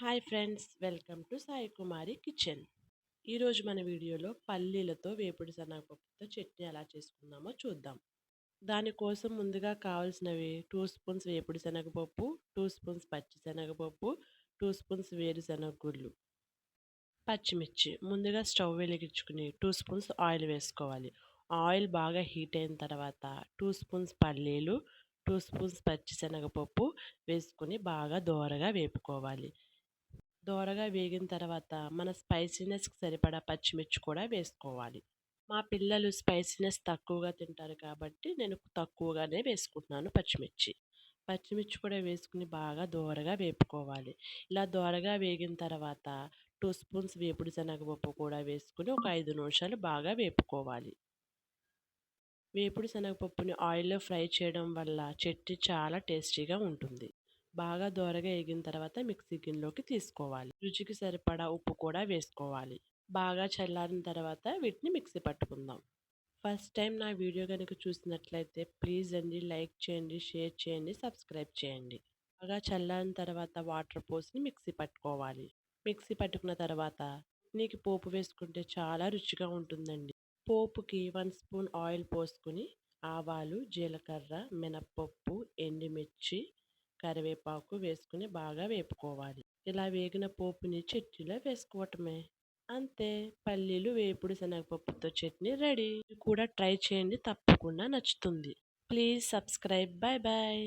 Hi friends, welcome to Sai Kumari kitchen. ఈరోజు మన వీడియోలో పల్లీలతో వేపుడు శనగపప్పుతో చట్నీ ఎలా చేసుకుందామో చూద్దాం. దానికోసం ముందుగా కావాల్సినవి 2 స్పూన్స్ వేపుడు శనగపప్పు, 2 స్పూన్స్ పచ్చి శనగపప్పు, 2 స్పూన్స్ వేరుశనగ గుళ్ళు, పచ్చిమిర్చి. ముందుగా స్టవ్ వెలిగించుకుని 2 స్పూన్స్ ఆయిల్ వేసుకోవాలి. ఆయిల్ బాగా హీట్ అయిన తర్వాత 2 స్పూన్స్ పల్లీలు, 2 స్పూన్స్ పచ్చి శనగపప్పు వేసుకుని బాగా దోరగా వేపుకోవాలి. దోరగా వేగిన తర్వాత మన స్పైసీనెస్కి సరిపడా పచ్చిమిర్చి కూడా వేసుకోవాలి. మా పిల్లలు స్పైసీనెస్ తక్కువగా తింటారు కాబట్టి నేను తక్కువగానే వేసుకుంటున్నాను పచ్చిమిర్చి. పచ్చిమిర్చి కూడా వేసుకుని బాగా దోరగా వేపుకోవాలి. ఇలా దోరగా వేగిన తర్వాత 2 స్పూన్స్ వేపుడు శనగపప్పు కూడా వేసుకుని ఒక 5 నిమిషాలు బాగా వేపుకోవాలి. వేపుడు శనగపప్పుని ఆయిల్లో ఫ్రై చేయడం వల్ల చట్నీ చాలా టేస్టీగా ఉంటుంది. బాగా దోరగా వేగిన తర్వాత మిక్సీ గిన్నెలోకి తీసుకోవాలి. రుచికి సరిపడా ఉప్పు కూడా వేసుకోవాలి. బాగా చల్లారిన తర్వాత వీటిని మిక్సీ పట్టుకుందాం. ఫస్ట్ టైం నా వీడియో కనుక చూసినట్లయితే ప్లీజ్ అండి లైక్ చేయండి, షేర్ చేయండి, సబ్స్క్రైబ్ చేయండి. బాగా చల్లారిన తర్వాత వాటర్ పోసి మిక్సీ పట్టుకోవాలి. మిక్సీ పట్టుకున్న తర్వాత నీకు పోపు వేసుకుంటే చాలా రుచిగా ఉంటుందండి. పోపుకి 1 స్పూన్ ఆయిల్ పోసుకుని ఆవాలు, జీలకర్ర, మినప్పప్పు, ఎండుమిర్చి, కరివేపాకు వేసుకుని బాగా వేపుకోవాలి. ఇలా వేగిన పోపుని చట్నీలో వేసుకోవటమే. అంతే, పల్లీలు వేపుడు శనగపప్పుతో చట్నీ రెడీ. కూడా ట్రై చేయండి, తప్పకుండా నచ్చుతుంది. Please subscribe. Bye bye.